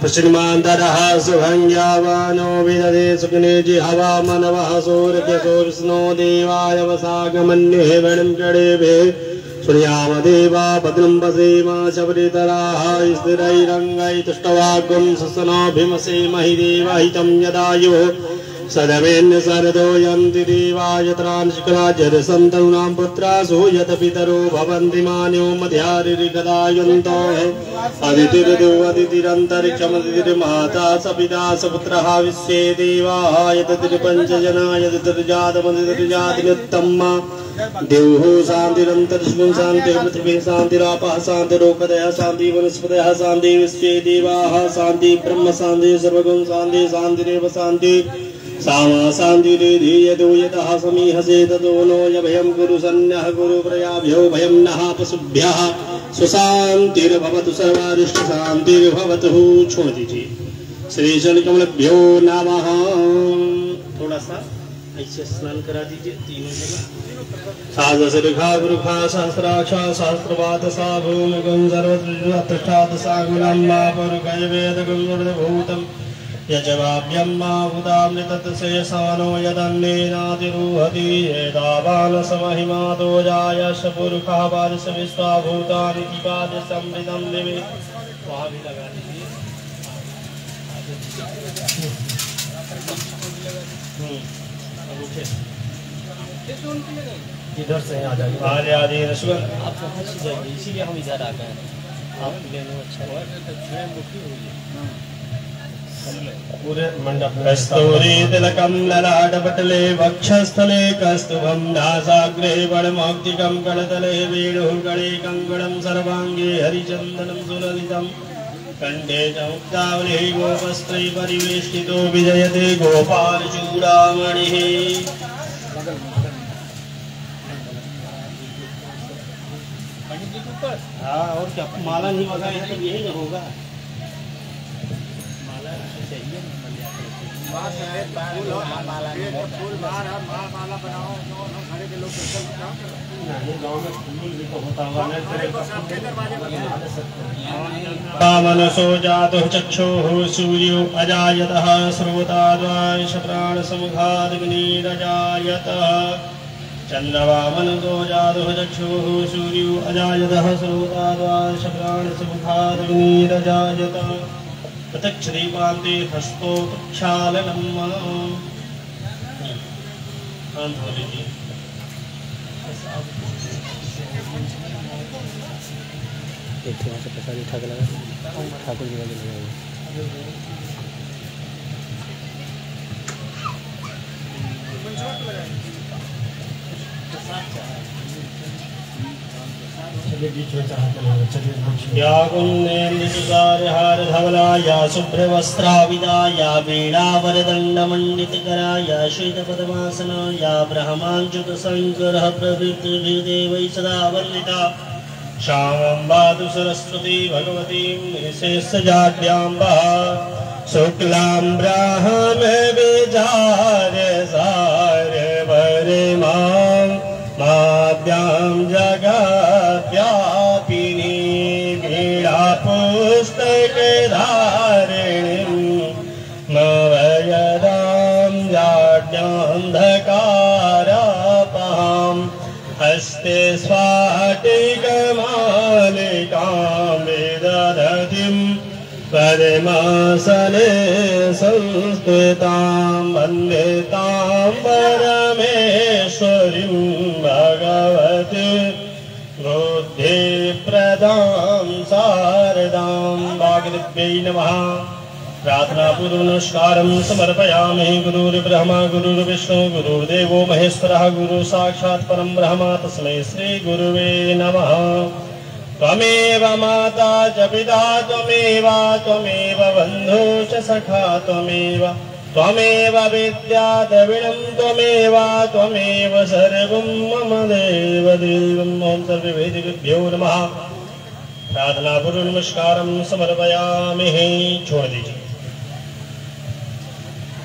पश्चिमान्तरः सुभङ्ग्यावानो विदधे सुग्ने जिह्वा मनवः सूर्यसूर्ष्णो देवाय वसागमन्युः वणं चडेभे सूर्याम देवा भद्रं वसेमा शबरितराः स्थिरैरङ्गै तुष्टवागुं ससनाभिमसे महि देवहितं यदायुः सदवेन्न सरदो यन्ति देवायत्रांशकराजरसन्तरूणां पुत्रासु यत पितरो भवन्ति मान्यो मध्यारिगदायन्तो अदितिर्दो अदितिरन्तरिक्षमदितिर्माता सपिता सपुत्रः विश्वे देवाः यततिर्पञ्चजना यततिर्जातमदितिर्जातिनुत्तमा देवः शान्तिरन्तरिक्षं शान्तिः पृथिवी शान्तिरापः शान्तिरोपदयः शान्ति वनस्पतयः शान्ति विश्वे देवाः शान्ति ब्रह्म शान्ति सर्वगुण शान्ति शान्तिरेव शान्ति सामा शान्तिरेधीयतो यतः समीहसे ततो नो यभयं गुरु सन्न्यः गुरुप्रयाभ्यो भयं नः पशुभ्यः सुशान्तिर्भवतु सर्वारिष्टशान्तिर्भवतु। छोड़ दीजिए। श्री चरणकमलभ्यो नमः। थोड़ा सा ऐसे स्नान करा दीजिए तीनों जगह। साधसृखा गुरुखा सहस्राक्षा सहस्रपात सा भूमिगुं सर्वत्रष्टात् सा गुणं मा परुकय वेदगुं गुरुभूतम् यजवाभ्यं माहुतामृतत्सेसानो यदन्नेनातिरुहति एतावानसमहिमातो जायश पुरुषः पादश विश्वा भूतानि पादसमृतं दिवे। वहाँ भी लगा दीजिए। इधर से आ जाइए। आदि आदि रसगुल आप कहाँ से जाइए, इसीलिए हम इधर आ गए। आपके लिए अच्छा हुआ पूरे मंडप। कस्तूरी तिलकं ललाटपटले वक्षस्थले कस्तुभं नासाग्रे वरमौक्तिकं करतले वेणुः गणे कङ्कणं सर्वाङ्गे हरिचन्दनं सुललितं कण्ठे च मुक्तावली गोपस्त्रै परिवेष्टितो विजयते गोपालचूडामणिः। हाँ और क्या माला नहीं लगाए तो यही ना होगा। मनसो जातुः चक्षुः सूर्यो अजायतः श्रोताद्वांश प्राणसमुखादग्निरजायतः चन्द्रमा मनसो जातुः चक्षुः सूर्यो अजायतः श्रोताद्वांश प्राणसमुखादग्निरजायतः प्रत्यक्ष दीपान्ते हस्तो प्रक्षालनम्। हाथ धो लीजिए। एक वहाँ से प्रसाद उठा के लगा ठाकुर जी वाले लगाए। या कुन्देन्दुचारहार धवला या शुभ्रवस्त्राविदा या वीणावरदण्डमण्डितकरा या श्वेतपद्मासना या ब्रह्माच्युतशङ्करः प्रभृतिभिर्देवैः सदा वन्दिता श्यामम्बातु सरस्वती भगवतीं निशेषजाड्याम्बः शुक्लां ब्राह्मविचार्यसारभरिमां माद्यां जगद्व्यापिनी वीणापुस्तकधारिणीं नवयदां जाड्यान्धकारापहां हस्ते स्फाटिकमालिकां विदधतीं पद्मासने संस्थितां वन्दे तां परमेश्वरीं भगवती बुद्धिप्रदां शारदां। वाग्देव्यै नमः। प्रार्थना पूर्व नमस्कारं समर्पयामि। गुरुर्ब्रह्मा गुरुर्विष्णु गुरुर्देवो महेश्वरः गुरु साक्षात् परं ब्रह्म तस्मै श्री गुरुवे नमः। त्वमेव माता च पिता त्वमेव बन्धु च सखा त्वमेव विद्या द्रविणं त्वमेव सर्वं मम देव देवम्। ॐ सर्ववेदिकेभ्यो नमः। प्रार्थना पूर्व नमस्कारं समर्पयामि। छोड़ दीजिए।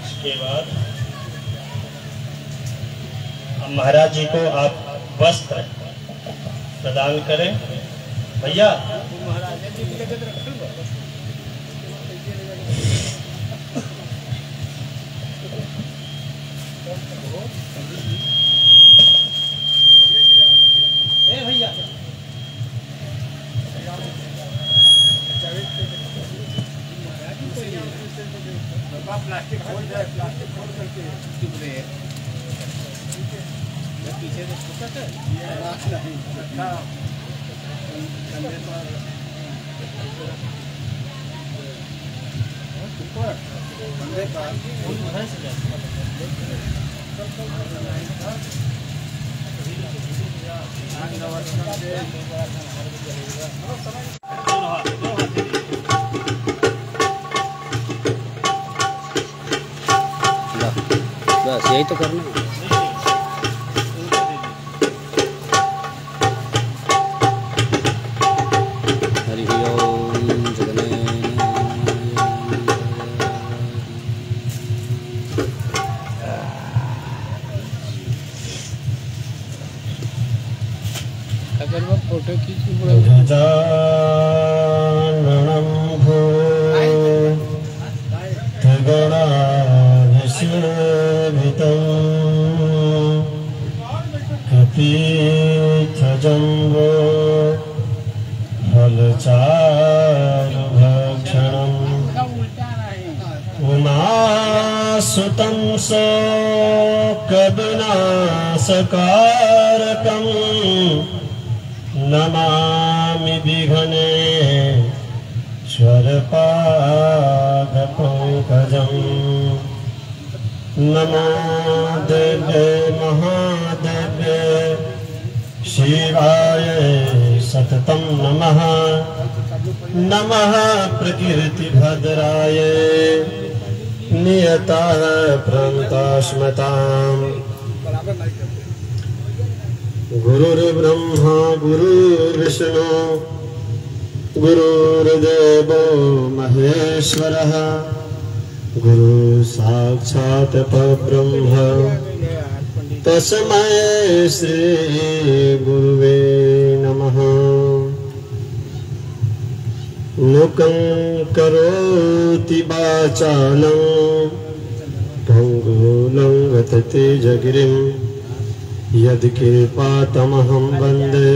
इसके बाद अब महाराज जी को आप वस्त्र प्रदान करें। भैया प्लास्टिक खोल करके पीछे से फुकत है कंधे पर कंधे पर बस यही तो करना है। हरि ओम अगर वो फोटो खींच गजाननं भूतगणाधिसेवितं कपीथजम्बो फलचारुभक्षणम् उमासुतं शोकविनाशकारकम् नमामि विघ्नेश्वरपादपङ्कजम् नमो देव्ये महादेव्ये शिवाय सततं नमः नमः प्रकृतिभद्राय नियतः प्रन्तास्मताम् गुरुर्ब्रह्मा गुरुर्विष्णु गुरुर्देवो महेश्वरः गुरु साक्षात् परब्रह्म तस्मै श्री गुरुवे नमः। मूकं करोति वाचालं भङ्गुलं गतते जगिरिं यद्कृपातमहं वन्दे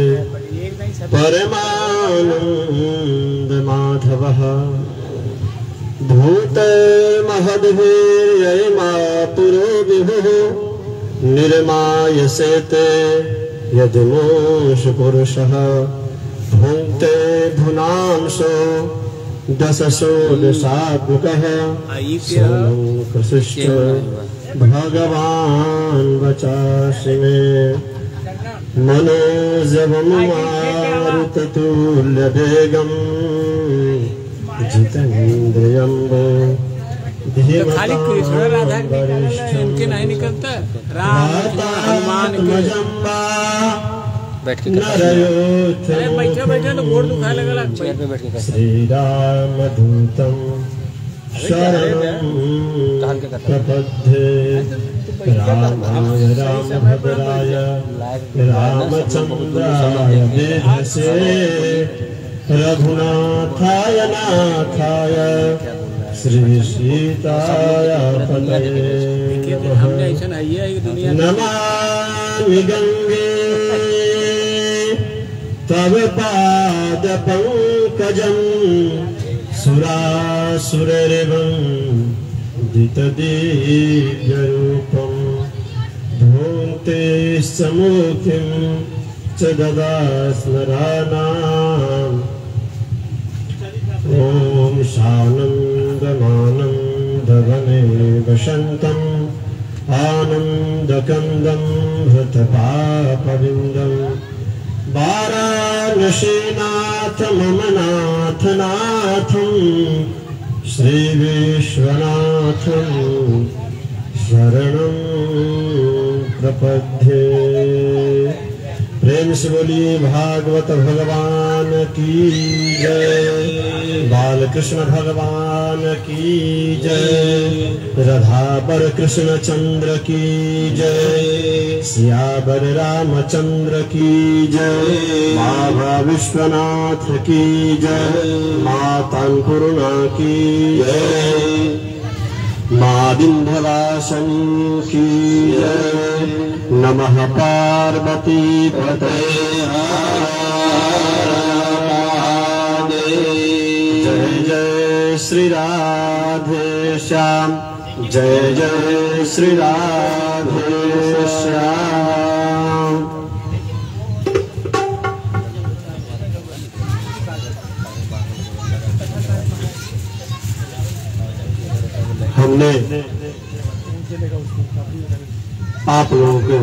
परमानन्दमाधवः। भूते महद्भिर्ययमा पुरो विभुः निर्मायसेते यद्मोष पुरुषः भुङ्क्ते भुनांसो दशषोडशात्मकः सोमं कृष्ण भगवान् वचासि मे मनोजवं मारुततुल्यवेगं जितेन्द्रियं खाली कृष्ण राधा इनके नहीं निकलता राम हनुमान बैठ के बैठे बैठे तो गोड़ दुखा लगा श्री राम दूतम शरणं प्रपद्ये रामाय रामभद्राय रामचन्द्राय वेधसे रघुनाथाय नाथाय श्री सीताय पतये नमामि गंगे तव पाद पंकजं सुरासुररिवन्दितदिव्यरूपं भून्ते समुखिं च ददास्मराणाम् ॐ शानन्दमानन्दवने वसन्तम् आनन्दकन्दं हृतपापविन्दं वाराणसीनाथ मम नाथनाथं श्रीविश्वनाथं शरणं प्रपद्ये। प्रेम से बोलिए भागवत भगवान की जय, बालकृष्ण भगवान की जय, राधावर कृष्ण चंद्र की जय, सियावर रामचंद्र की जय, बाबा विश्वनाथ की जय, माता अन्नपूर्णा की जय, माँ विंध्यवासिनी की जय। नमः पार्वती पतये जय जय श्री राधे श्याम, जय जय श्री राधे श्याम। हमने आप लोगों के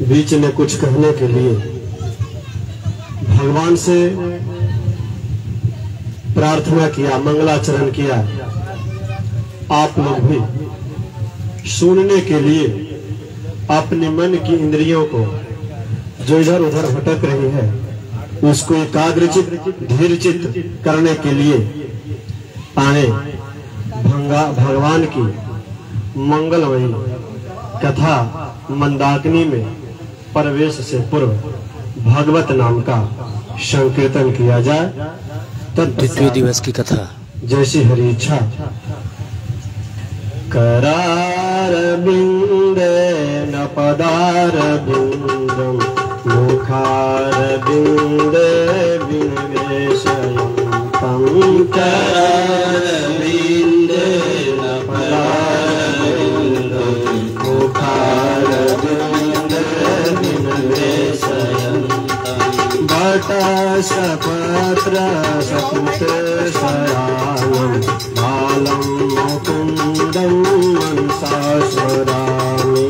बीच में कुछ कहने के लिए भगवान से प्रार्थना किया, मंगलाचरण किया। आप लोग भी सुनने के लिए अपने मन की इंद्रियों को जो इधर उधर भटक रही है उसको एकाग्रचित धीरचित करने के लिए आए। भगवान की मंगलमयी कथा मंदाकिनी में प्रवेश से पूर्व भागवत नाम का संकीर्तन किया जाए। तब द्वितीय दिवस की कथा जैसी हरि इच्छा। करार बिंदे न पदार बिंदम, मुखार बिंदे विनिवेशयं तम। करार बिंदे न पदार बिंदम, मुखार बिंदे विनिवेशयं तम। बटसपत्र सकृत शयानं, बालं मुकुन्दं मनसा स्मरामि।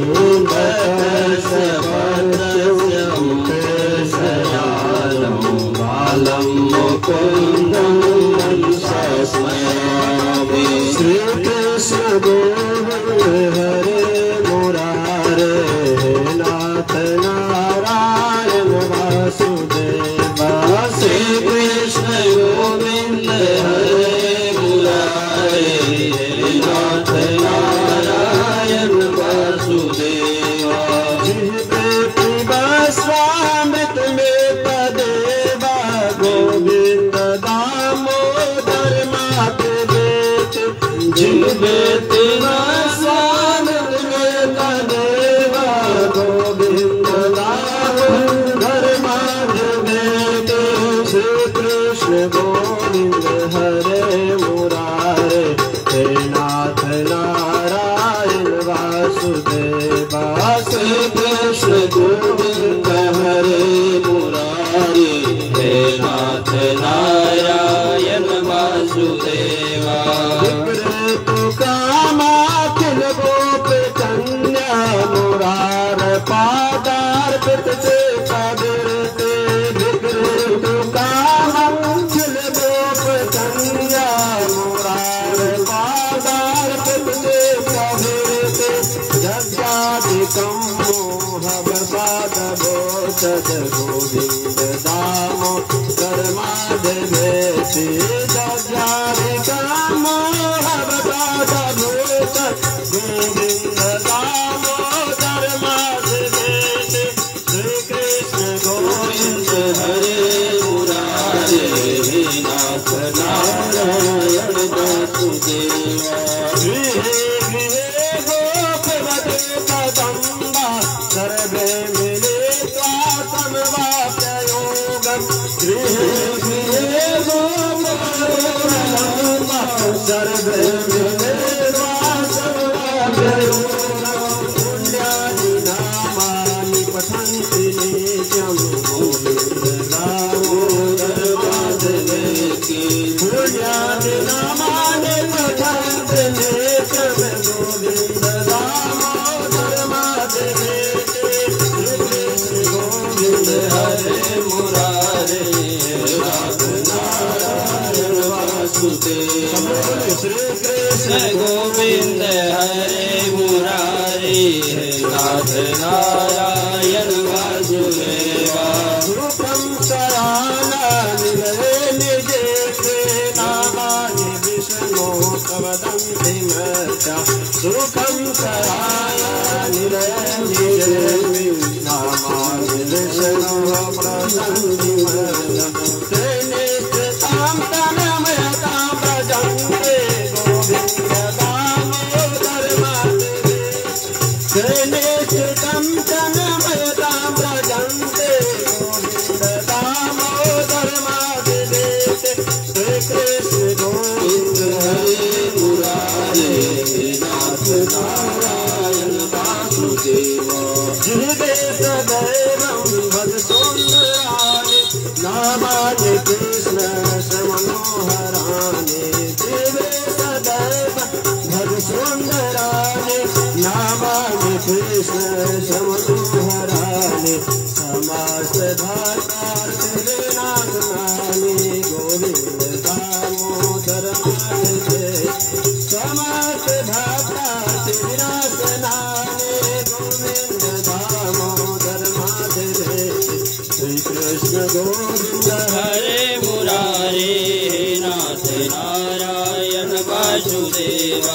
बटसपत्र सकृत शयानं, बालं मुकुन्दं मनसा स्मरामि। श्री कृष्ण गोविंद हरे मुरारे, नाथ नारायण वासुदेवा। श्री कृष्ण गोविंद हरे मुरारे, नाथ नारायण वासुदेवा। जिह्वे पिबा स्वामृत में तदेवा, गोविंद दामोदर माधवेत। जिह्वे पिबा स्वामृत में तदेवा, गोविंद दामोदर माधवेत। श्री कृष्ण गोविंद हरे मुरारे, हे नाथ नारायण वासुदेवा। श्री कृष्ण गोविंद हरे मुरारे, हे नाथ नारायण वासुदेवा। विकृत कामाखिल गोप कन्या, मुरार पादार्पित से कबीरते। विकृत कामाखिल गोप कन्या, मुरार पादार्पित से कबीरते। जज्ञाधिकं मोहवसादवोचद, गोविंद दामोदर माधवेति। जज्ञाधिकं मोहवसादवोचद, गोविंद दामोदर माधवेति। श्री कृष्ण गोविंद हरे मुरारे, नाथ नारायण वासुदेवा। गृहे गृहे गोपवधे कदम्बा, सर्वे मिलित्वा समवाप्ययोगम्। गृहे गृहे गोपवधे कदम्बा, सर्वे मिलित्वा समवाप्ययोगम्। पुण्यानि नामानि पठन्ति नित्यं, गोविन्द दामोदर माधवेति। पुण्यानि नामानि पठन्ति नित्यं, गोविन्द दामोदर माधवेति। श्री कृष्ण गोविंद हरे मुरारे, नाथ नारायण वासुदेवा। श्री कृष्ण गोविंद हरे मुरारे, नाथ नारायण वासुदेवा। रूपं शयानानि निजेते, नामानि विष्णो प्रवदन्ति मर्त्या। सुखं शयानानि निजेते, नामानि विष्णो प्रवदन्ति मर्त्या। तेनेष्टां तनमयतां भजन्ते, गोविन्द दामोदर माधवेति। तेनेष्टां कृष्ण गोविंद हरे मुरारे नाथ नारायण वासुदेव जिह्वे सदैवं भज सुंदरारे नामानि कृष्ण मनोहराने जिह्वे सदैव भज सुंदराने नामानि कृष्ण मनोहराने समस्त धातार तेरे नाथ नामे गोविंद दामोदर माधवे समस्त धातार तेरे नाथ नामे गोविंद दामोदर माधवे श्री कृष्ण गोविंद हरे मुरारे नाथ नारायण वासुदेव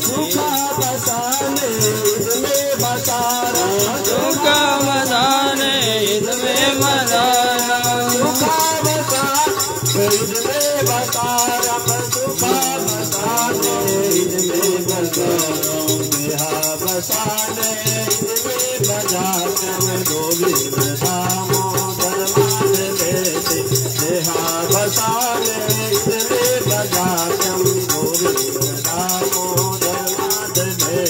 सुखा बसाने इसमें बसारा सुखा बसाने इसमें बसारा सुखा बसाने इसमें बसारा सुखा बसाने इसमें बसारा देहा बसाने इसमें बजाते गोविंद दामोदर माधवे देहा बसाने इसमें बजाते गोविंद दामोदर माधवे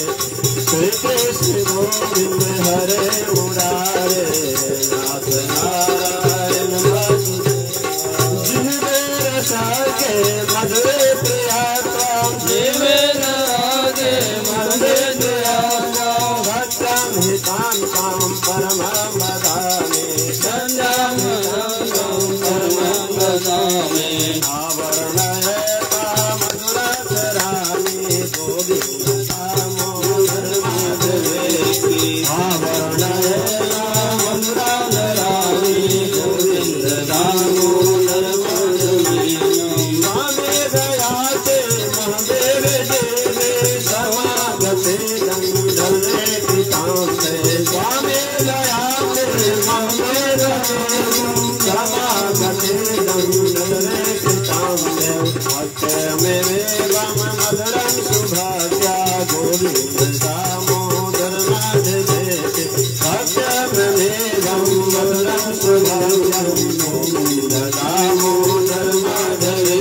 श्री कृष्ण गोविंद हरे मुरारे नाथ नारायण वासुदेव जिह्वे रसाके मधुरे प्रियात्मा जिह्वे रसाके मधुरे प्रियात्मा भक्तं हितान्तं परमं वदामि संजं परमं वदामि आवरणयता मधुरतराणि गोविन्द दामोदर माधवे आवरणयता मधुरतराणि गोविन्द दामोदर माधवे मामे दयाते महादेव देवे समागते गंधर्वे कृतान्ते स्वामे दयाते महादेव समागते गंधर्वे कृतान्ते भक्तमेवेवं मधुरं सुभाग्या गोविन्द दामोदर माधवे भक्तमेवेवं मधुरं सुभाग्या गोविन्द दामोदर माधवे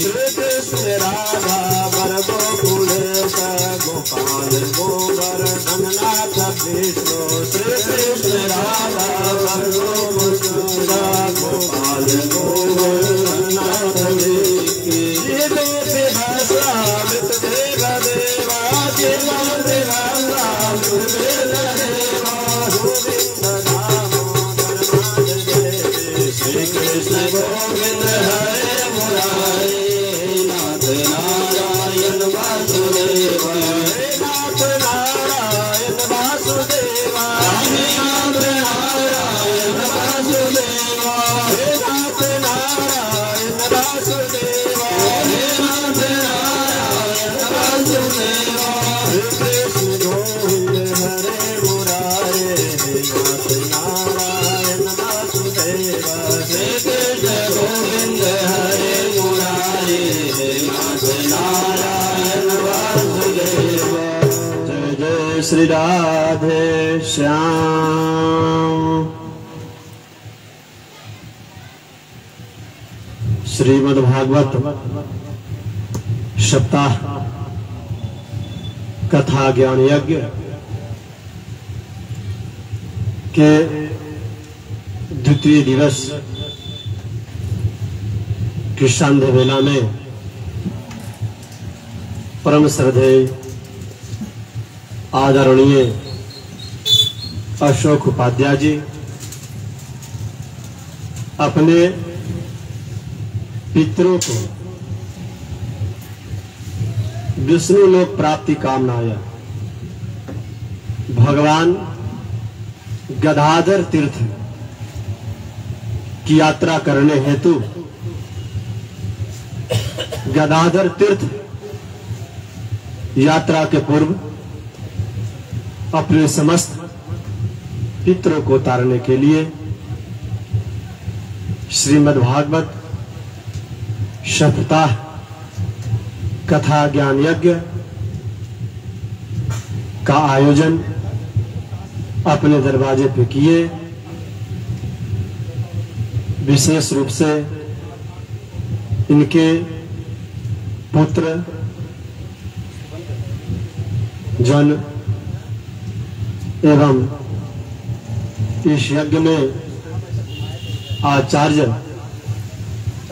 श्री कृष्ण राधा वर गोकुलेश गोपाल गोवर्धननाथ विष्णु श्री कृष्ण राधा वर गोकुलेश गोपाल गोवर्धननाथ विष्णु श्री कृष्ण गोविंद हरे मुरारे नाथ नारायण वासुदेव नाथ नारायण वासुदेव नाथ नारायण वासुदेव नाथ नारायण वासुदेव नाथ नारायण वासुदेव श्री कृष्ण गोविंद हरे मुरारे नाथ नारायण वासुदेव श्री कृष्ण गोविंद हरे मुरारे नाथ नारायण वासुदेव जय जय श्री राधे श्याम। श्रीमद्भागवत सप्ताह कथा ज्ञान यज्ञ के द्वितीय दिवस की संध्या वेला में परम श्रद्धेय आदरणीय अशोक उपाध्याय जी अपने पितरों को विष्णु लोक प्राप्ति कामनाया भगवान गदाधर तीर्थ की यात्रा करने हेतु गदाधर तीर्थ यात्रा के पूर्व अपने समस्त पितरों को उतारने के लिए श्रीमद्भागवत सप्ताह कथा ज्ञान यज्ञ का आयोजन अपने दरवाजे पे किए। विशेष रूप से इनके पुत्र जन एवं इस यज्ञ में आचार्य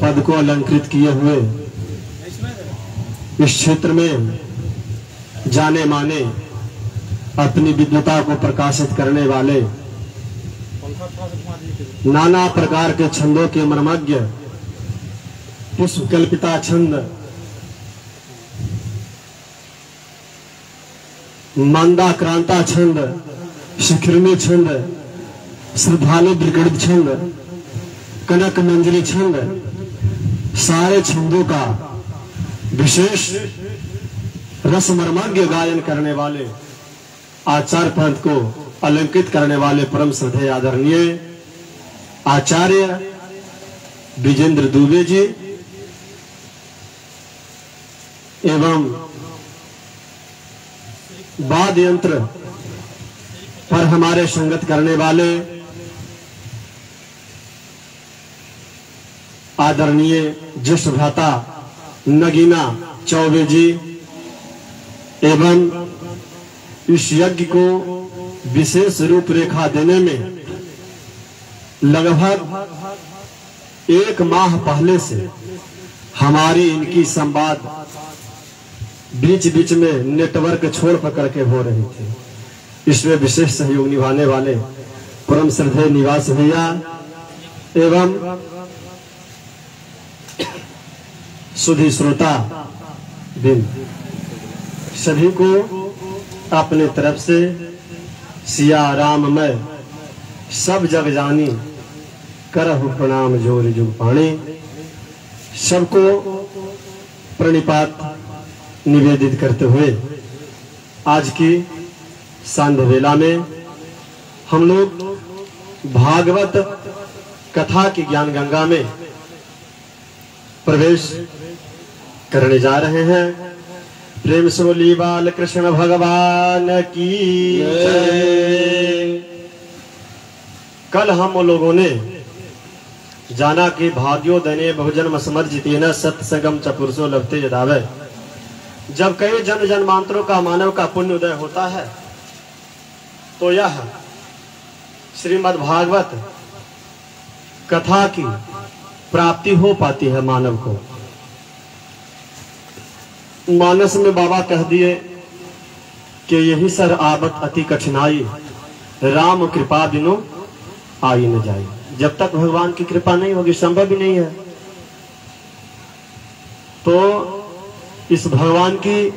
पद को अलंकृत किए हुए इस क्षेत्र में जाने माने अपनी विद्वता को प्रकाशित करने वाले नाना प्रकार के छंदों के मर्मज्ञ पुष्प कल्पिता छंद, मंदाक्रांता छंद, शिखरणी छंद, श्रद्धालु विगणित छंद, कनक मंजरी छंद, सारे छंदों का विशेष रसमर्मज्ञ गायन करने वाले आचार्य पद को अलंकृत करने वाले परम श्रद्धेय आदरणीय आचार्य विजेंद्र दुबे जी एवं वाद्य यंत्र पर हमारे संगत करने वाले आदरणीय ज्येष्ठ भ्राता नगीना चौबे जी एवं इस यज्ञ को विशेष रूपरेखा देने में लगभग 1 माह पहले से हमारी इनकी संवाद बीच बीच में नेटवर्क छोड़ पकड़ के हो रही थी। इसमें विशेष सहयोग निभाने वाले परम श्रद्धेय निवास भैया एवं सुधी श्रोता दिन सभी को अपने तरफ से सिया राम मैं सब जग जानी करहु प्रणाम जोर जुग पाणी सबको प्रणिपात निवेदित करते हुए आज की सांध्य वेला में हम लोग भागवत कथा की ज्ञान गंगा में प्रवेश करने जा रहे हैं। प्रेम से बोली बाल कृष्ण भगवान की जय। कल हम लोगों ने जाना कि भाग्योदने बहुजन्म समर्जितेन सत्संगम च पुरुषो लभते यदावै। जब कई जन्म जन्मांतरों का मानव का पुण्य उदय होता है तो यह श्रीमद् भागवत कथा की प्राप्ति हो पाती है मानव को। मानस में बाबा कह दिए कि यही सर आबत अति कठिनाई राम कृपा बिनु आई न जाए। जब तक भगवान की कृपा नहीं होगी संभव ही नहीं है। तो इस भगवान की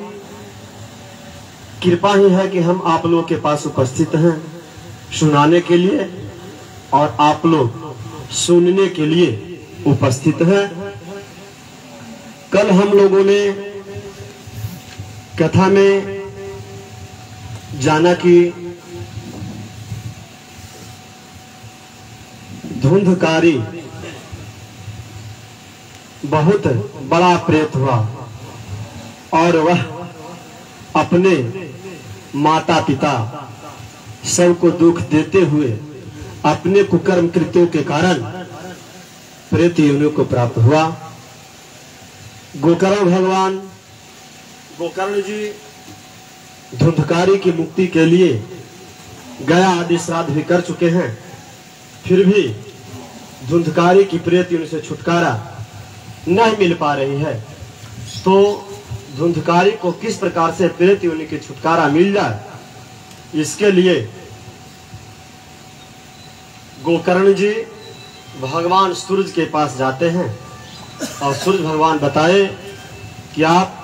कृपा ही है कि हम आप लोगों के पास उपस्थित हैं सुनाने के लिए और आप लोग सुनने के लिए उपस्थित हैं। कल हम लोगों ने कथा में जाना कि धुंधकारी बहुत बड़ा प्रेत हुआ और वह अपने माता पिता सबको दुख देते हुए अपने कुकर्म कृत्यों के कारण प्रेत योनि को प्राप्त हुआ। गोकर्ण भगवान गोकर्ण जी धुंधकारी की मुक्ति के लिए गया आदि श्राद्ध भी कर चुके हैं, फिर भी धुंधकारी की प्रेत योनि से छुटकारा नहीं मिल पा रही है। तो धुंधकारी को किस प्रकार से प्रेत योनि की छुटकारा मिल जाए, इसके लिए गोकर्ण जी भगवान सूरज के पास जाते हैं और सूरज भगवान बताए कि आप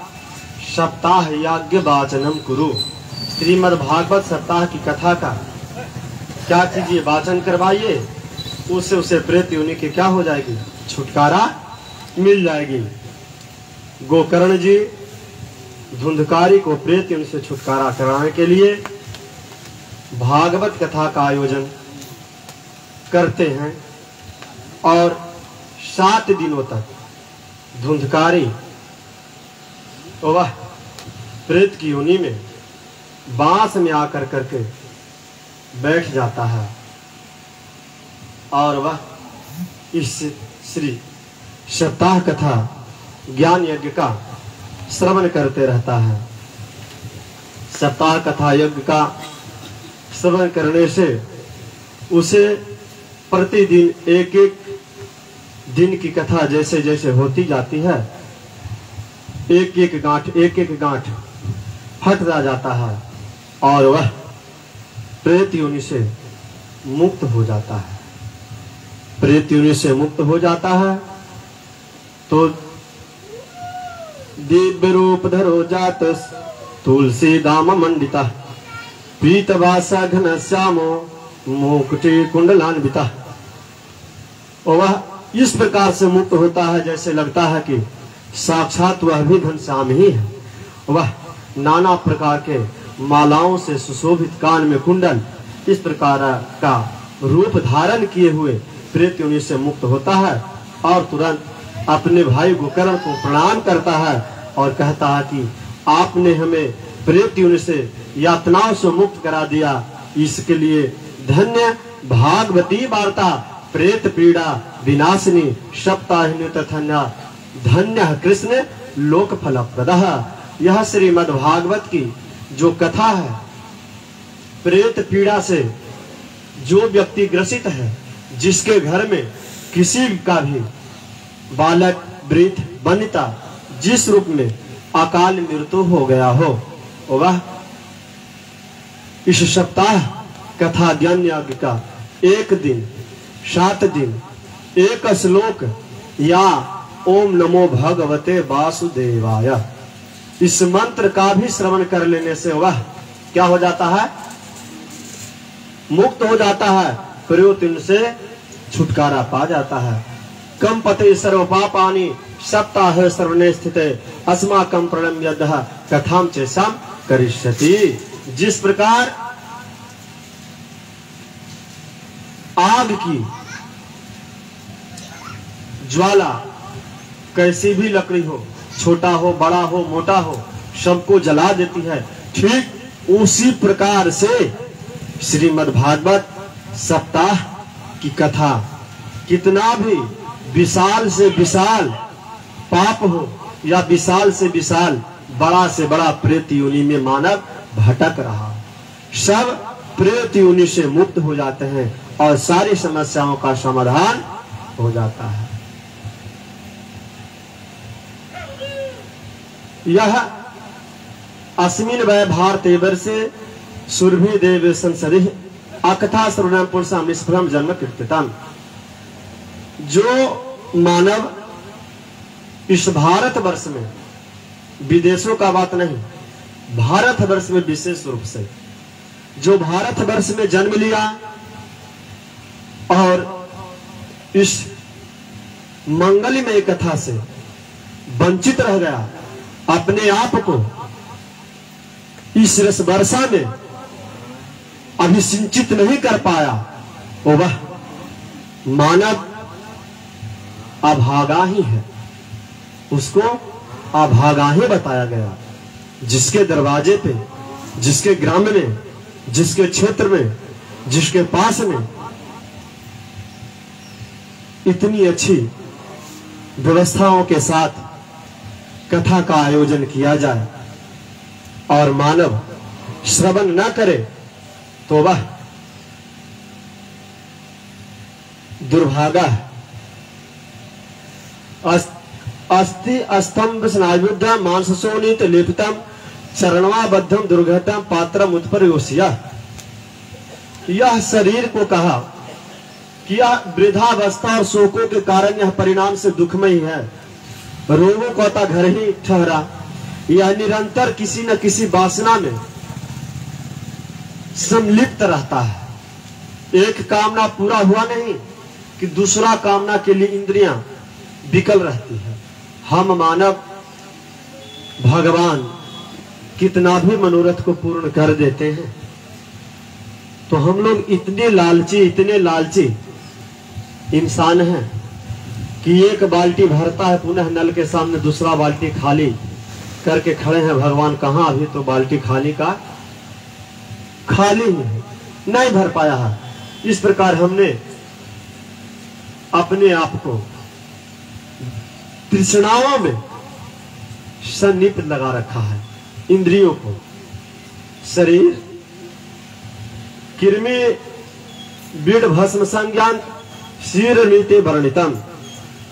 सप्ताह यज्ञ वाचनम कुरु। श्रीमद् भागवत सप्ताह की कथा का क्या कीजिए, वाचन करवाइए, उससे उसे प्रेत योनि की क्या हो जाएगी, छुटकारा मिल जाएगी। गोकर्ण जी धुंधकारी को प्रेत योनि से छुटकारा कराने के लिए भागवत कथा का आयोजन करते हैं और 7 दिनों तक धुंधकारी वह प्रेत की योनि में बांस में आकर करके बैठ जाता है और वह इस श्री सप्ताह कथा ज्ञान यज्ञ का श्रवण करते रहता है। सप्ताह कथा यज्ञ का श्रवण करने से उसे प्रतिदिन एक एक दिन की कथा जैसे जैसे होती जाती है, एक एक गांठ हटता जाता है और वह प्रेत योनि से मुक्त हो जाता है। प्रेत योनि से मुक्त हो जाता है तो दिव्य रूप धरो जात तुलसी दाम मंडिता पीतवासा घन श्यामो मुकुटी कुंडलान्विता। और वह इस प्रकार से मुक्त होता है जैसे लगता है कि साक्षात वह भी घनश्याम ही है। वह नाना प्रकार के मालाओं से सुशोभित कान में कुंडल इस प्रकार का रूप धारण किए हुए प्रेत योनि से मुक्त होता है और तुरंत अपने भाई गोकर्ण को प्रणाम करता है और कहता है कि आपने हमें प्रेत योनि से यातनाओं से मुक्त करा दिया, इसके लिए धन्य। भागवती वार्ता प्रेत पीड़ा विनाशिनी सप्ताहिनी तथन्या धन्य कृष्ण लोक फल प्रदः। यह श्रीमद् भागवत की जो कथा है, प्रेत पीड़ा से जो व्यक्ति ग्रसित है, जिसके घर में किसी का भी बालक वृद्ध वनिता जिस रूप में अकाल मृत्यु हो गया हो, वह इस सप्ताह कथा ज्ञान यज्ञ का एक दिन 7 दिन एक श्लोक या ओम नमो भगवते वासुदेवाय इस मंत्र का भी श्रवण कर लेने से वह क्या हो जाता है, मुक्त हो जाता है, प्रयोतिन से छुटकारा पा जाता है। कम पते सर्व पापानि सप्ताह सर्वने स्थित अस्माकं प्रणम्य यदः कथाम चेषाम करिष्यति। जिस प्रकार आग की ज्वाला कैसी भी लकड़ी हो, छोटा हो बड़ा हो मोटा हो, सबको जला देती है, ठीक उसी प्रकार से श्रीमद् भागवत सप्ताह की कथा कितना भी विशाल से विशाल पाप हो या विशाल से विशाल बड़ा से बड़ा प्रेत योनि में मानव भटक रहा, सब प्रेत योनि से मुक्त हो जाते हैं और सारी समस्याओं का समाधान हो जाता है। यह अस्मिन् वै भारते वर्षे सुरभि देव संसदि अकथा श्रवणं पुरुषां निष्फलं जन्म कीर्तितम्। जो मानव इस भारत वर्ष में, विदेशों का बात नहीं, भारत वर्ष में विशेष रूप से जो भारत वर्ष में जन्म लिया और इस मंगलमय कथा से वंचित रह गया, अपने आप को इस रस वर्षा में अभिसिंचित नहीं कर पाया, वह मानव अभागा ही है, उसको अभागा ही बताया गया। जिसके दरवाजे पे, जिसके ग्राम में, जिसके क्षेत्र में, जिसके पास में इतनी अच्छी व्यवस्थाओं के साथ कथा का आयोजन किया जाए और मानव श्रवण न करे तो वह दुर्भागा है। अस्ति स्तंभ स्नायुद्धम मांससोनित लेपितम चरणवाबद्धम दुर्घटम पात्रम उत्परयोष्य। यह शरीर को कहा कि यह वृद्धावस्था और शोकों के कारण यह परिणाम से दुखमय है, रोगों को अतः घर ही ठहरा, यह निरंतर किसी न किसी वासना में संलिप्त रहता है। एक कामना पूरा हुआ नहीं कि दूसरा कामना के लिए इंद्रियां विकल रहती है। हम मानव भगवान कितना भी मनोरथ को पूर्ण कर देते हैं, तो हम लोग इतने लालची इंसान हैं कि एक बाल्टी भरता है, पुनः नल के सामने दूसरा बाल्टी खाली करके खड़े हैं। भगवान कहाँ, अभी तो बाल्टी खाली ही है, नहीं भर पाया है। इस प्रकार हमने अपने आप को तृष्णाओं में सन्निहित लगा रखा है इंद्रियों को। शरीर कृमि बीड़ भस्म संज्ञान शीर नीति वर्णितम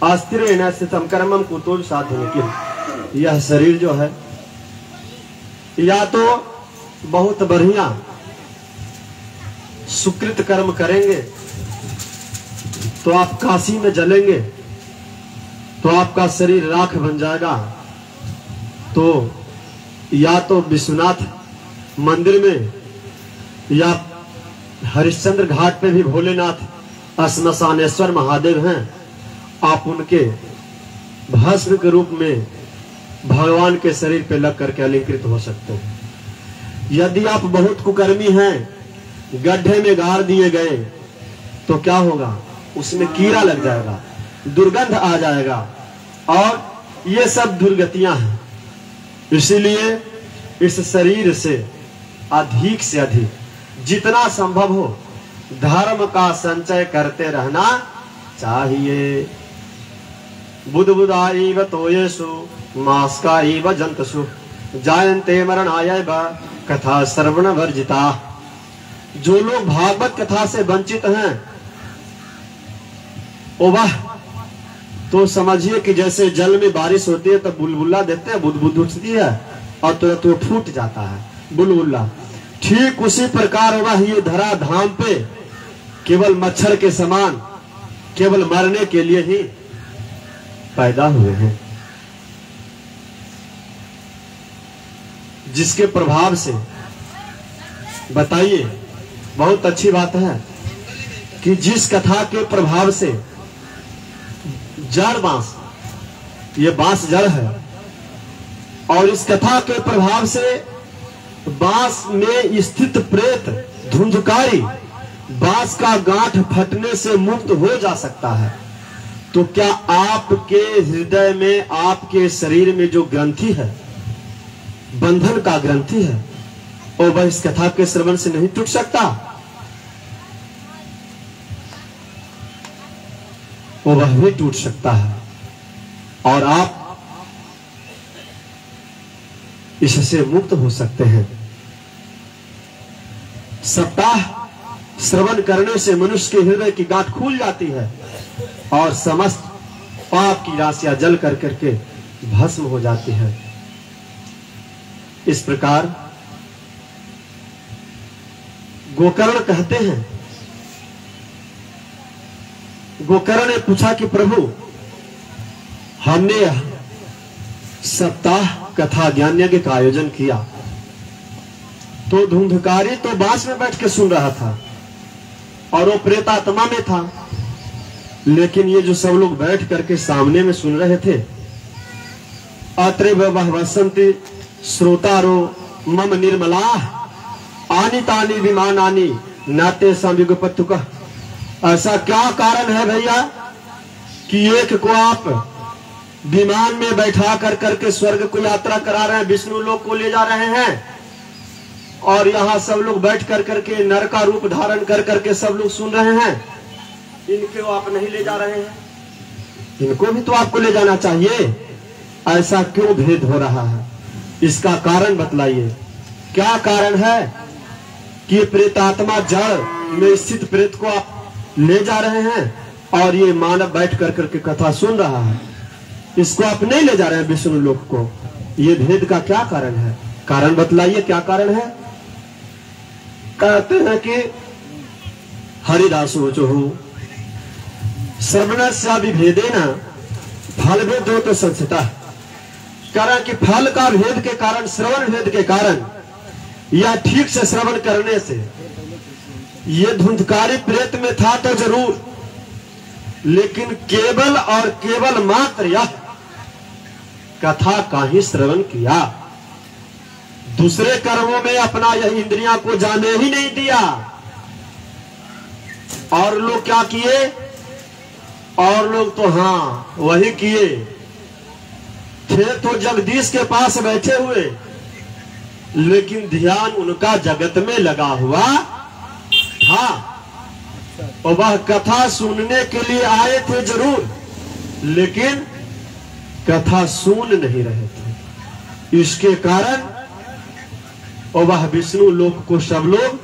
अस्थिर स्थितम कर्मम कुतुल साधन। यह शरीर जो है या तो बहुत बढ़िया सुकृत कर्म करेंगे तो आप काशी में जलेंगे तो आपका शरीर राख बन जाएगा, तो या तो विश्वनाथ मंदिर में या हरिश्चंद्र घाट पे भी भोलेनाथ श्मशानेश्वर महादेव हैं, आप उनके भस्म के रूप में भगवान के शरीर पे लग करके अलंकृत हो सकते हैं। यदि आप बहुत कुकर्मी हैं, गड्ढे में गाड़ दिए गए तो क्या होगा, उसमें कीड़ा लग जाएगा, दुर्गंध आ जाएगा, और ये सब दुर्गतियां हैं। इसीलिए इस शरीर से अधिक जितना संभव हो धर्म का संचय करते रहना चाहिए। बुध बुधाइव तोयेषु मास्काइव जंतसु जायन्ते मरणाय कथा श्रवण वर्जिता। जो लोग भागवत कथा से वंचित हैं ओ वाह, तो समझिए कि जैसे जल में बारिश होती है तो बुलबुला देते हैं, बुदबुद उठती है और तुरंत वो फूट जाता है बुलबुला। ठीक उसी प्रकार होगा ये धरा धाम पे केवल मच्छर के समान केवल मरने के लिए ही पैदा हुए हैं, जिसके प्रभाव से बताइए, बहुत अच्छी बात है कि जिस कथा के प्रभाव से जड़ बांस, ये बांस जड़ है, और इस कथा के प्रभाव से बांस में स्थित प्रेत धुंधकारी बांस का गांठ फटने से मुक्त हो जा सकता है, तो क्या आपके हृदय में, आपके शरीर में जो ग्रंथि है, बंधन का ग्रंथि है, और वह इस कथा के श्रवण से नहीं टूट सकता? वो वह भी टूट सकता है, और आप इससे मुक्त हो सकते हैं। सप्ताह श्रवण करने से मनुष्य के हृदय की गांठ खुल जाती है और समस्त पाप की राशियां जल कर करके भस्म हो जाती है। इस प्रकार गोकर्ण कहते हैं, गोकर्ण ने पूछा कि प्रभु, हमने सप्ताह कथा ज्ञान यज्ञ का आयोजन किया तो धुंधकारी तो बांस में बैठ के सुन रहा था और वो प्रेतात्मा में था, लेकिन ये जो सब लोग बैठ करके सामने में सुन रहे थे, अत्रे वसंती श्रोतारो मम निर्मला आनी तानी विमानानी नाते संयुगपत्तुक। ऐसा क्या कारण है भैया कि एक को आप विमान में बैठा कर करके स्वर्ग को यात्रा करा रहे हैं, विष्णु लोक को ले जा रहे हैं, और यहाँ सब लोग बैठ कर करके नर का रूप धारण कर करके सब लोग सुन रहे हैं, इनको आप नहीं ले जा रहे हैं? इनको भी तो आपको ले जाना चाहिए। ऐसा क्यों भेद हो रहा है? इसका कारण बतलाइए, क्या कारण है कि प्रेतात्मा जड़ में स्थित प्रेत को आप ले जा रहे हैं और ये मानव बैठ कर करके कथा सुन रहा है, इसको आप नहीं ले जा रहे हैं विष्णु लोक को? ये भेद का क्या कारण है? कारण बतलाइए, क्या कारण है? कहते हैं कि हरिदासो जो हो श्रवणस्या विभेदेन फल भेदो तो संस्थिता। कारण कि फल का भेद के कारण, श्रवण भेद के कारण, या ठीक से श्रवण करने से, ये धुंधकारी प्रेत में था तो जरूर, लेकिन केवल और केवल मात्र यह कथा का ही श्रवण किया, दूसरे कर्मों में अपना यह इंद्रियां को जाने ही नहीं दिया। और लोग क्या किए? और लोग तो हाँ वही किए थे, तो जगदीश के पास बैठे हुए, लेकिन ध्यान उनका जगत में लगा हुआ था, और वह कथा सुनने के लिए आए थे जरूर, लेकिन कथा सुन नहीं रहे थे। इसके कारण और वह विष्णु लोक को सब लोग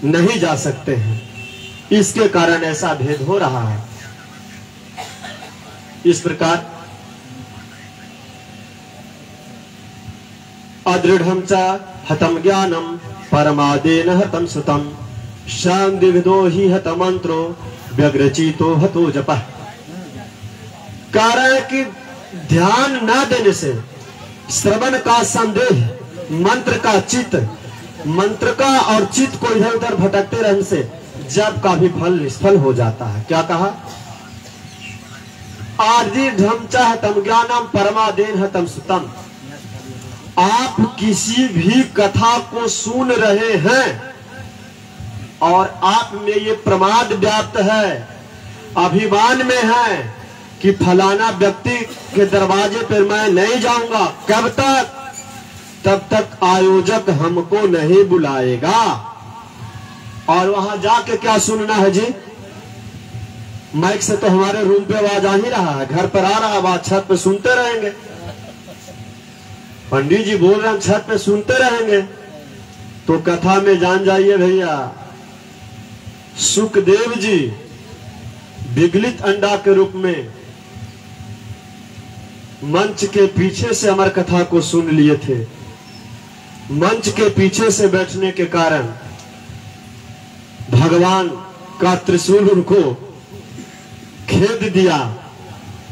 नहीं जा सकते हैं। इसके कारण ऐसा भेद हो रहा है। इस प्रकार अदृढ़ं च हतम ज्ञानम परमादेन हतम सुतम शांतिविदो ही हत मंत्रो व्यग्रचितो हतो जपः। कारण कि ध्यान न देने से, श्रवण का संदेह, मंत्र का चित्त, मंत्र का और चित्त को इधर उधर भटकते रहने से जप का भी फल निष्फल हो जाता है। क्या कहा? आदृढ़ं च हतम ज्ञानम परमादेन हतम सुतम। आप किसी भी कथा को सुन रहे हैं और आप में ये प्रमाद व्याप्त है, अभिमान में है कि फलाना व्यक्ति के दरवाजे पर मैं नहीं जाऊंगा। कब तक? तब तक आयोजक हमको नहीं बुलाएगा। और वहां जाके क्या सुनना है जी? माइक से तो हमारे रूम पे आवाज आ ही रहा है, घर पर आ रहा है, आवाज छत पे सुनते रहेंगे। पंडित जी बोल रहे हैं, छत पे सुनते रहेंगे। तो कथा में जान जाइए भैया, सुखदेव जी विगलित अंडा के रूप में मंच के पीछे से अमर कथा को सुन लिए थे। मंच के पीछे से बैठने के कारण भगवान का त्रिशूल उनको खेद दिया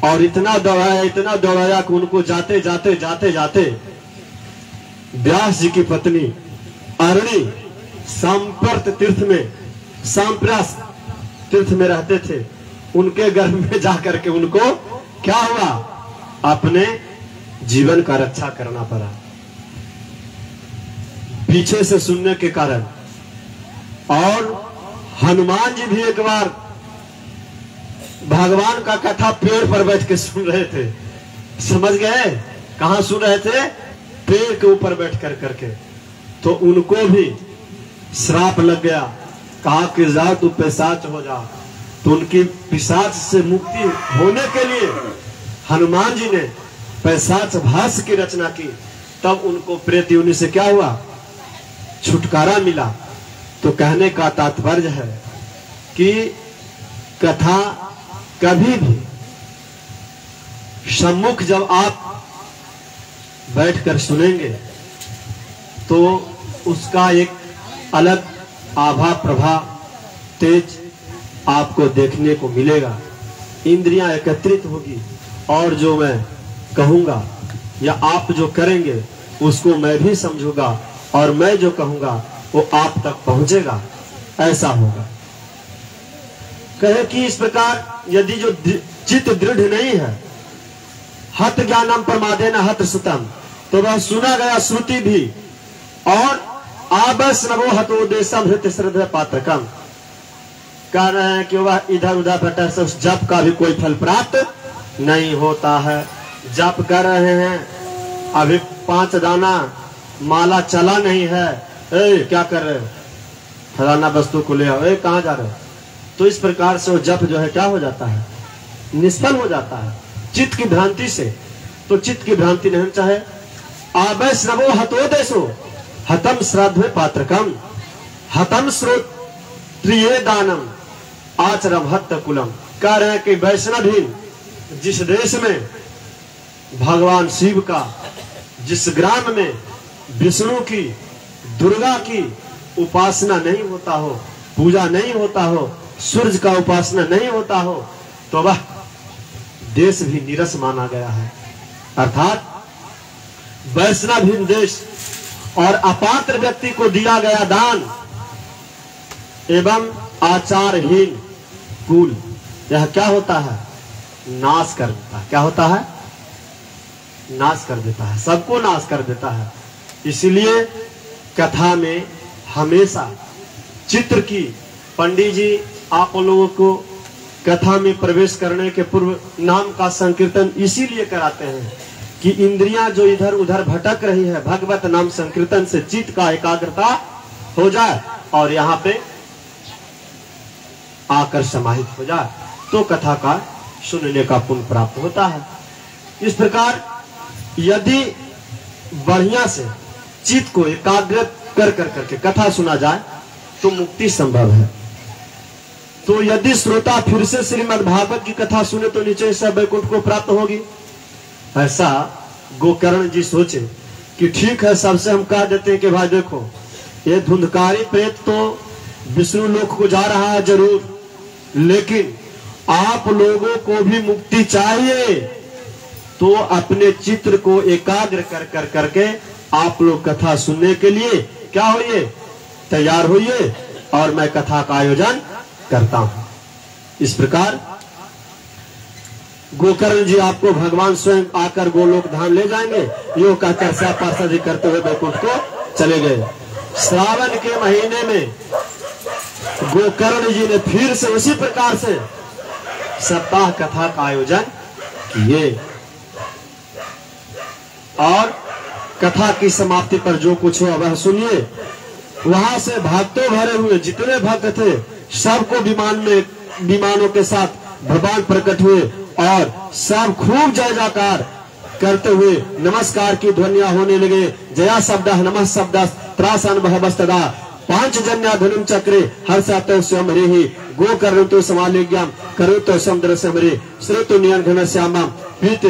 और इतना दौड़ाया कि उनको जाते जाते जाते जाते व्यास जी की पत्नी अरणी सांप्रत तीर्थ में रहते थे, उनके गर्भ में जाकर के उनको क्या हुआ? अपने जीवन का रक्षा करना पड़ा पीछे से सुनने के कारण। और हनुमान जी भी एक बार भगवान का कथा पेड़ पर बैठ के सुन रहे थे। समझ गए? कहां सुन रहे थे? पेड़ के ऊपर बैठ कर करके। तो उनको भी श्राप लग गया, कहा कि जा तू पिशाच हो जा। तो उनकी पिशाच से मुक्ति होने के लिए हनुमान जी ने पिशाच भाष्य की रचना की। तब उनको प्रेत योनि से क्या हुआ? छुटकारा मिला। तो कहने का तात्पर्य है कि कथा कभी भी सम्मुख जब आप बैठकर सुनेंगे तो उसका एक अलग आभा प्रभा तेज आपको देखने को मिलेगा। इंद्रियां एकत्रित होगी और जो मैं कहूंगा या आप जो करेंगे उसको मैं भी समझूंगा और मैं जो कहूंगा वो आप तक पहुंचेगा। ऐसा होगा। कहे कि इस प्रकार यदि जो चित्त दृढ़ नहीं है, हत ज्ञानम प्रमादेन हत सुतम, तो वह सुना गया श्रुति भी और आबस्नवो हतोदेशम हृत श्रद्धा पात्रकम। कह रहे हैं कि वह इधर उधर भटक से उस जप का भी कोई फल प्राप्त नहीं होता है। जप कर रहे हैं, अभी 5 दाना माला चला नहीं है, क्या कर रहे हो? फलाना वस्तु को ले आओ। कहाँ जा रहे हो? तो इस प्रकार से वो जप जो है क्या हो जाता है? निष्फल हो जाता है चित्त की भ्रांति से। तो चित्त की भ्रांति नहीं चाहे। आबस्नवो हतोदेशो हतम श्राद्ध पात्रकम हतम श्रोत्रिये दानम आचरम हत्त कुलम। कह रहे हैं कि वैष्णव ही जिस देश में भगवान शिव का, जिस ग्राम में विष्णु की, दुर्गा की उपासना नहीं होता हो, पूजा नहीं होता हो, सूर्य का उपासना नहीं होता हो, तो वह देश भी नीरस माना गया है। अर्थात वैष्णवहीन देश और अपात्र व्यक्ति को दिया गया दान एवं आचारहीन कुल, यह क्या होता है? नाश कर देता है। क्या होता है? नाश कर देता है, सबको नाश कर देता है। इसलिए कथा में हमेशा चित्र की, पंडित जी आप लोगों को कथा में प्रवेश करने के पूर्व नाम का संकीर्तन इसीलिए कराते हैं कि इंद्रियां जो इधर उधर भटक रही है, भगवत नाम संकीर्तन से चित्त का एकाग्रता हो जाए और यहाँ पे आकर समाहित हो जाए, तो कथा का सुनने का पुण्य प्राप्त होता है। इस प्रकार यदि बढ़िया से चित्त को एकाग्र कर करके कथा सुना जाए तो मुक्ति संभव है। तो यदि श्रोता फिर से श्रीमद् भागवत की कथा सुने तो नीचे से वैकुंठ को प्राप्त होगी। ऐसा गोकर्ण जी सोचे कि ठीक है, सबसे हम कह देते हैं कि भाई देखो, ये धुंधकारी प्रेत तो विष्णु लोक को जा रहा है जरूर, लेकिन आप लोगों को भी मुक्ति चाहिए, तो अपने चित्र को एकाग्र कर करके आप लोग कथा सुनने के लिए क्या होइए, तैयार होइए, और मैं कथा का आयोजन करता हूं। इस प्रकार गोकर्ण जी आपको भगवान स्वयं आकर गोलोक धाम ले जाएंगे। यो कहकर पार्षद करते हुए वैकुंठ को चले गए। श्रावण के महीने में गोकर्ण जी ने फिर से उसी प्रकार से सप्ताह कथा का आयोजन किए, और कथा की समाप्ति पर जो कुछ हुआ वह सुनिए। वहां से भक्तों भरे हुए जितने भक्त थे सबको विमानों के साथ भगवान प्रकट हुए, और सब खूब जय जयकार करते हुए नमस्कार की ध्वनियां होने लगे। जया शब्द नमः शब्द त्रासन भवस्तदा पांचजन्या धनुम चक्रे हर्षातो स्वयं हरि गोकर्ण तो समालिज्ञाम करो तो समुद्र समरे श्रुत नियन घन श्यामा पीत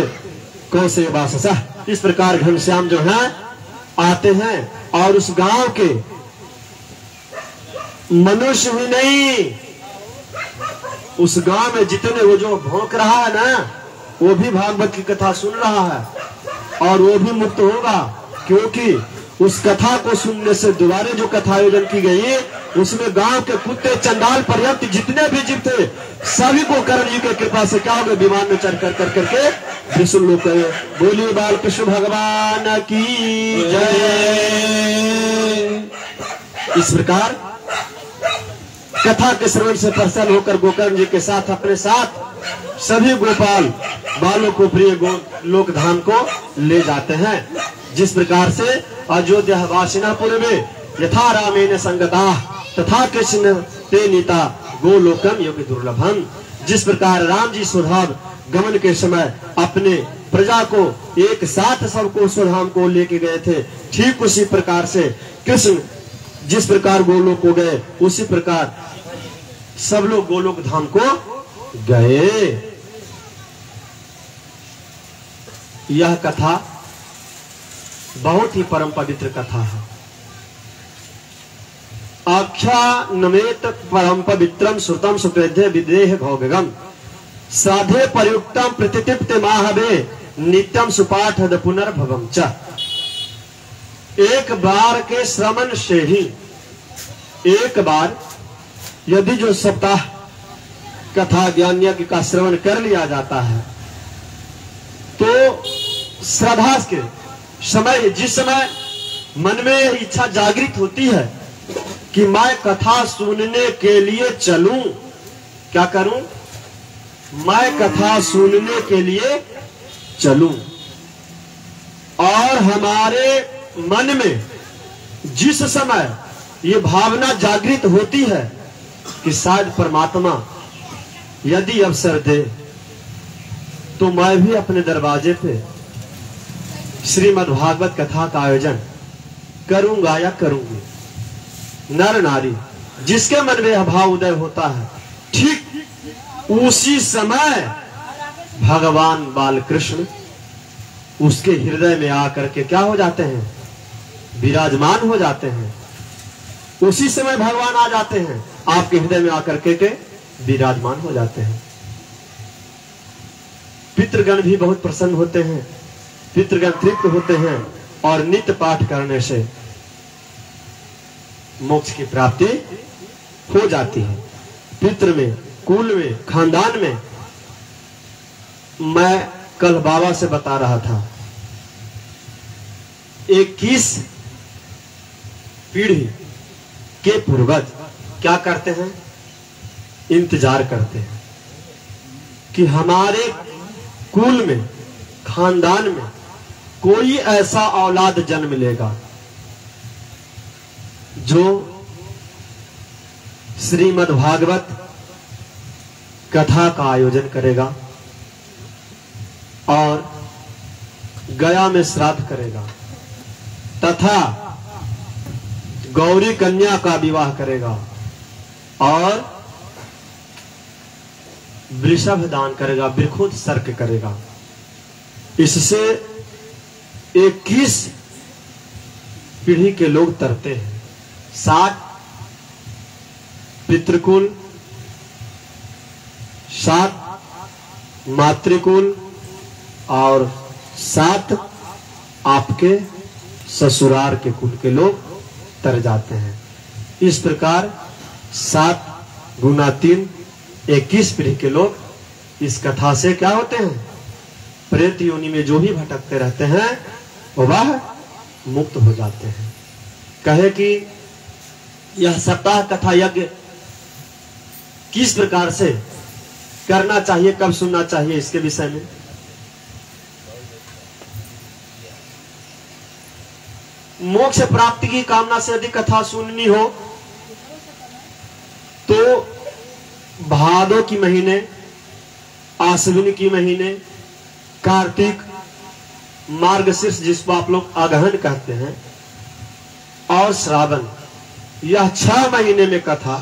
कौशे वाससा। इस प्रकार घनश्याम जो है आते हैं, और उस गांव के मनुष्य ही नहीं, उस गांव में जितने वो जो भौंक रहा है ना, वो भी भागवत की कथा सुन रहा है, और वो भी मुक्त होगा, क्योंकि उस कथा को सुनने से दोबारा जो कथा आयोजन की गई उसमें गांव के कुत्ते चंडाल पर्यंत जितने भी जीव थे सभी को कर्ण जी की कृपा से क्या हो गए, विमान में चढ़ कर करके विष्णु लोक गए। बोलिए बाल कृष्ण भगवान की जय। इस प्रकार कथा के श्रवण से प्रसन्न होकर गोकर्ण जी के साथ अपने साथ सभी गोपाल बालों को प्रिय लोक धाम को ले जाते हैं। जिस प्रकार से अयोध्या वासिनापुर में यथा रामेण संगता तथा कृष्ण ते नीता गोलोकम योगी दुर्लभम। जिस प्रकार राम जी स्वधाम गमन के समय अपने प्रजा को एक साथ सबको स्वधाम को लेके गए थे, ठीक उसी प्रकार से कृष्ण जिस प्रकार गोलोक को गए उसी प्रकार सब लोग गोलोक धाम को गए। यह कथा बहुत ही परम पवित्र कथा है। आख्या नमेत परम पवित्रम श्रुतम सुकृध्य विदेह भोगम साधे प्रयुक्तम प्रतितिप्त माहवे नित्यम सुपाठद पुनर्भवम च। एक बार के श्रवण से ही, एक बार यदि जो सप्ताह कथा ज्ञान यज्ञ का श्रवण कर लिया जाता है तो श्रद्धा के समय, जिस समय मन में इच्छा जागृत होती है कि मैं कथा सुनने के लिए चलूं, क्या करूं, मैं कथा सुनने के लिए चलूं, और हमारे मन में जिस समय ये भावना जागृत होती है कि शायद परमात्मा यदि अवसर दे तो मैं भी अपने दरवाजे पे श्रीमद् भागवत कथा का आयोजन करूंगा या करूंगी। नर नारी जिसके मन में भाव उदय होता है, ठीक उसी समय भगवान बाल कृष्ण उसके हृदय में आकर के क्या हो जाते हैं, विराजमान हो जाते हैं। उसी समय भगवान आ जाते हैं, आपके हृदय में आकर के विराजमान हो जाते हैं। पितृगण भी बहुत प्रसन्न होते हैं, पितृगण तृप्त होते हैं, और नित्य पाठ करने से मोक्ष की प्राप्ति हो जाती है। पितृ में, कुल में, खानदान में, मैं कल बाबा से बता रहा था 21 पीढ़ी के पूर्वज क्या करते हैं, इंतजार करते हैं कि हमारे कुल में, खानदान में कोई ऐसा औलाद जन्म लेगा जो श्रीमद् भागवत कथा का आयोजन करेगा और गया में श्राद्ध करेगा, तथा गौरी कन्या का विवाह करेगा और वृषभ दान करेगा, वृखोद सर्क करेगा। इससे 21 पीढ़ी के लोग तरते हैं। 60 पितृकुल, 7 मातृकुल और 7 आपके ससुराल के कुल के लोग तर जाते हैं। इस प्रकार 7 गुना 3 21 पीढ़ी के लोग इस कथा से क्या होते हैं, प्रेत योनि में जो भी भटकते रहते हैं वह मुक्त हो जाते हैं। कहे कि यह सप्ताह कथा यज्ञ किस प्रकार से करना चाहिए, कब सुनना चाहिए, इसके विषय में मोक्ष प्राप्ति की कामना से यदि कथा सुननी हो तो भादो की महीने, आश्विन की महीने, कार्तिक, मार्गशीर्ष जिसको आप लोग अगहन कहते हैं, और श्रावण, यह 6 महीने में कथा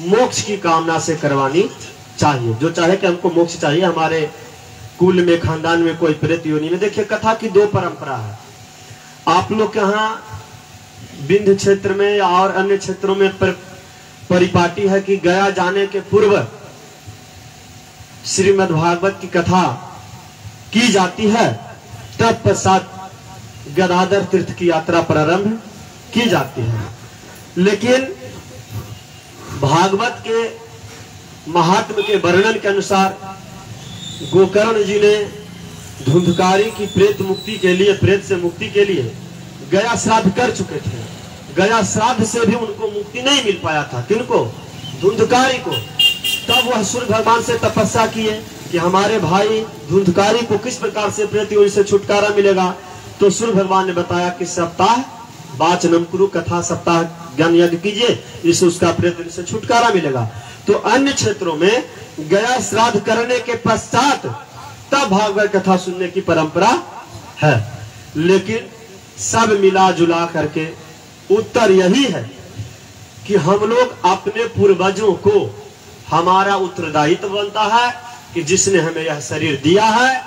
मोक्ष की कामना से करवानी चाहिए। जो चाहे कि हमको मोक्ष चाहिए, हमारे कुल में, खानदान में कोई प्रेत योनि में। देखिए कथा की 2 परंपरा है। आप लोग के यहाँ विंध्य क्षेत्र में और अन्य क्षेत्रों में परिपाटी है कि गया जाने के पूर्व श्रीमद् भागवत की कथा की जाती है, तत्पश्चात गदाधर तीर्थ की यात्रा प्रारंभ की जाती है। लेकिन भागवत के महात्म के वर्णन के अनुसार गोकर्ण जी ने धुंधकारी की प्रेत मुक्ति के लिए, प्रेत से मुक्ति के लिए गया श्राद्ध कर चुके थे। गया श्राद्ध से भी उनको मुक्ति नहीं मिल पाया था। किनको? धुंधकारी को। तब वह सूर्य भगवान से तपस्या किए कि हमारे भाई धुंधकारी को किस प्रकार से प्रेत योनि से छुटकारा मिलेगा। तो सूर्य भगवान ने बताया कि सप्ताह वाचनम कुरु, कथा सप्ताह ज्ञान यज्ञ कीजिए, इससे उसका प्रेत योनि से छुटकारा मिलेगा। तो अन्य क्षेत्रों में गया श्राद्ध करने के पश्चात तब भागवत कथा सुनने की परंपरा है। लेकिन सब मिला जुला करके उत्तर यही है कि हम लोग अपने पूर्वजों को, हमारा उत्तरदायित्व बनता है कि जिसने हमें यह शरीर दिया है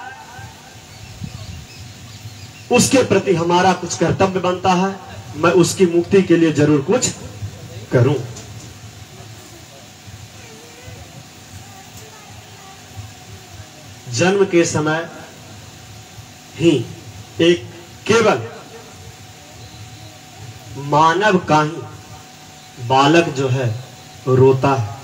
उसके प्रति हमारा कुछ कर्तव्य बनता है। मैं उसकी मुक्ति के लिए जरूर कुछ करूं। जन्म के समय ही एक केवल मानव का ही बालक जो है रोता है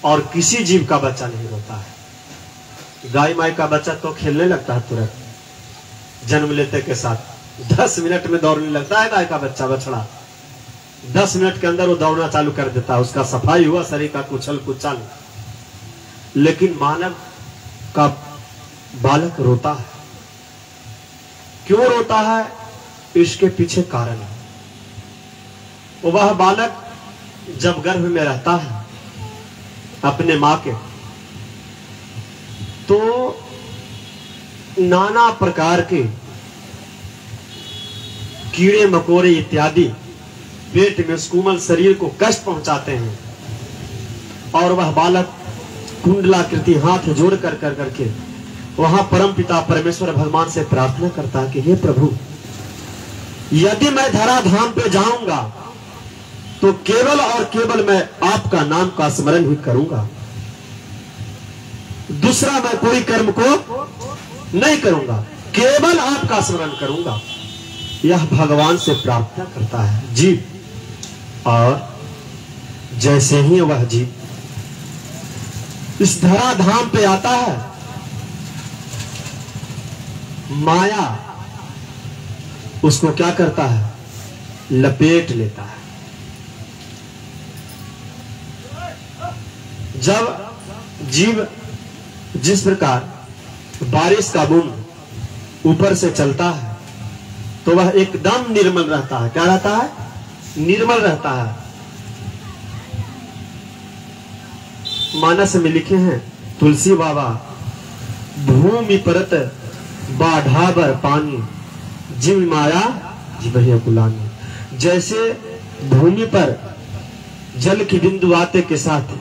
और किसी जीव का बच्चा नहीं रोता है। गाय माई का बच्चा तो खेलने लगता है तुरंत, जन्म लेते के साथ 10 मिनट में दौड़ने लगता है। गाय का बच्चा, बछड़ा 10 मिनट के अंदर वो दौड़ना चालू कर देता है, उसका सफाई हुआ, शरीर का कुचल कुचल। लेकिन मानव का बालक रोता है। क्यों रोता है? इसके पीछे कारण है। वह बालक जब गर्भ में रहता है अपने मां के, तो नाना प्रकार के कीड़े मकोड़े इत्यादि पेट में उस कोमल शरीर को कष्ट पहुंचाते हैं। और वह बालक कुंडलाकृति हाथ जोड़ कर करके वहां परम पिता परमेश्वर भगवान से प्रार्थना करता है कि हे प्रभु, यदि मैं धरा धाम पे जाऊंगा तो केवल और केवल मैं आपका नाम का स्मरण ही करूंगा, दूसरा मैं कोई कर्म को नहीं करूंगा, केवल आपका स्मरण करूंगा। यह भगवान से प्रार्थना करता है जीव। और जैसे ही वह जीव इस धरा धाम पे आता है, माया उसको क्या करता है? लपेट लेता है। जब जीव जिस प्रकार बारिश का बूंद ऊपर से चलता है तो वह एकदम निर्मल रहता है। क्या रहता है? निर्मल रहता है। मानस में लिखे हैं तुलसी बाबा, भूमि परत बाढ़ावर पानी, जिम माया जीवहि अकुलानी। जैसे भूमि पर जल की बिंदु आते के साथ